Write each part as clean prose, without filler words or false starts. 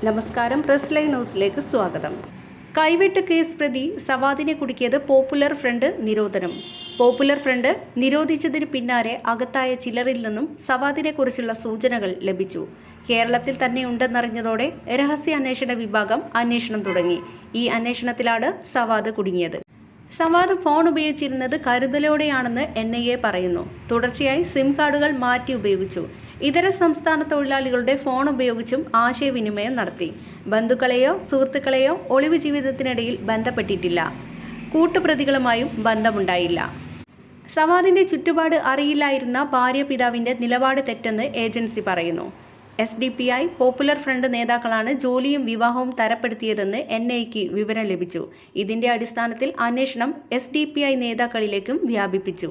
നമസ്കാരം. Press live ന്യൂസിലേക്ക് സ്വാഗതം. കൈവെട്ട് കേസ് പ്രതി സവാദിനെ കുടുക്കിയത് പോപ്പുലർ ഫ്രണ്ട് നിരോധനം. പോപ്പുലർ ഫ്രണ്ട് നിരോധിച്ചതിന് പിന്നാലെ അകത്തായ ചിലരിൽ നിന്നും സവാദിനെക്കുറിച്ചുള്ള സൂചനകൾ ലഭിച്ചു. കേരളത്തിൽ തന്നെയുണ്ടെന്നറിഞ്ഞതോടെ രഹസ്യാന്വേഷണ വിഭാഗം അന്വേഷണം തുടങ്ങി. ഈ അന്വേഷണത്തിലാണ് സവാദ് കുടുങ്ങിയത്. സവാദ് ഫോൺ ഉപയോഗിച്ചിരുന്നത് കരുതലോടെയാണെന്ന് NIA പറയുന്നു. തുടർച്ചയായി സിം കാർഡുകൾ മാറ്റി ഉപയോഗിച്ചു. ഇതര സംസ്ഥാന തൊഴിലാളികളുടെ ഫോൺ ഉപയോഗിച്ചും ആശയവിനിമയം നടത്തി. ബന്ധുക്കളെയോ സുഹൃത്തുക്കളെയോ ഒളിവ് ജീവിതത്തിനിടയിൽ ബന്ധപ്പെട്ടിട്ടില്ല. കൂട്ടുപ്രതികളുമായും ബന്ധമുണ്ടായില്ല. സവാദിന്റെ ചുറ്റുപാട് അറിയില്ലായിരുന്ന ഭാര്യ പിതാവിന്റെ നിലപാട് തെറ്റെന്ന് ഏജൻസി പറയുന്നു. SDPI പോപ്പുലർ ഫ്രണ്ട് നേതാക്കളാണ് ജോലിയും വിവാഹവും തരപ്പെടുത്തിയതെന്ന് NIAക്ക് വിവരം ലഭിച്ചു. ഇതിന്റെ അടിസ്ഥാനത്തിൽ അന്വേഷണം SDPI നേതാക്കളിലേക്കും വ്യാപിപ്പിച്ചു.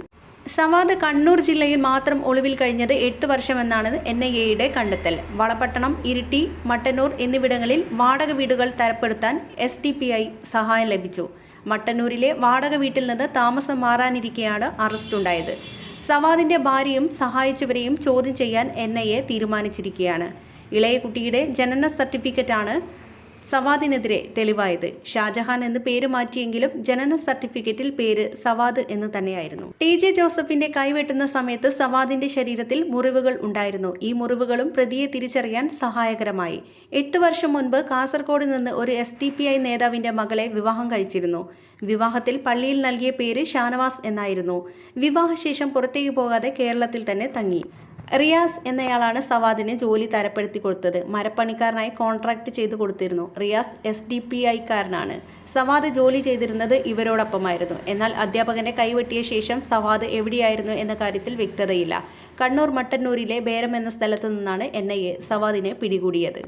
സവാദ് കണ്ണൂർ ജില്ലയിൽ മാത്രം ഒളിവിൽ കഴിഞ്ഞത് 8 വർഷമെന്നാണ് NIAയുടെ കണ്ടെത്തൽ. വളപട്ടണം, ഇരിട്ടി, മട്ടന്നൂർ എന്നിവിടങ്ങളിൽ വാടക വീടുകൾ തരപ്പെടുത്താൻ SDPI സഹായം ലഭിച്ചു. മട്ടന്നൂരിലെ വാടക വീട്ടിൽ നിന്ന് താമസം മാറാനിരിക്കെയാണ് അറസ്റ്റുണ്ടായത്. സവാദിന്റെ ഭാര്യയും സഹായിച്ചവരെയും ചോദ്യം ചെയ്യാൻ NIA തീരുമാനിച്ചിരിക്കുകയാണ്. ഇളയ കുട്ടിയുടെ ജനന സർട്ടിഫിക്കറ്റാണ് സവാദിനെതിരെ തെളിവായത്. ഷാജഹാൻ എന്ന് പേര് മാറ്റിയെങ്കിലും ജനന സർട്ടിഫിക്കറ്റിൽ പേര് സവാദ് എന്ന് തന്നെയായിരുന്നു. TJ ജോസഫിന്റെ കൈവെട്ടുന്ന സമയത്ത് സവാദിന്റെ ശരീരത്തിൽ മുറിവുകൾ ഉണ്ടായിരുന്നു. ഈ മുറിവുകളും പ്രതിയെ തിരിച്ചറിയാൻ സഹായകരമായി. 8 വർഷം മുൻപ് കാസർഗോഡ് നിന്ന് ഒരു SDPI നേതാവിന്റെ മകളെ വിവാഹം കഴിച്ചിരുന്നു. വിവാഹത്തിൽ പള്ളിയിൽ നൽകിയ പേര് ഷാനവാസ് എന്നായിരുന്നു. വിവാഹശേഷം പുറത്തേക്ക് പോകാതെ കേരളത്തിൽ തന്നെ തങ്ങി. റിയാസ് എന്നയാളാണ് സവാദിന് ജോലി തരപ്പെടുത്തി കൊടുത്തത്. മരപ്പണിക്കാരനായി കോൺട്രാക്ട് ചെയ്തു കൊടുത്തിരുന്നു. റിയാസ് SDPIക്കാരനാണ്. സവാദ് ജോലി ചെയ്തിരുന്നത് ഇവരോടൊപ്പമായിരുന്നു. എന്നാൽ അധ്യാപകന്റെ കൈവെട്ടിയ ശേഷം സവാദ് എവിടെയായിരുന്നു എന്ന കാര്യത്തിൽ വ്യക്തതയില്ല. കണ്ണൂർ മട്ടന്നൂരിലെ ബേരം എന്ന സ്ഥലത്തു നിന്നാണ് NIA സവാദിനെ പിടികൂടിയത്.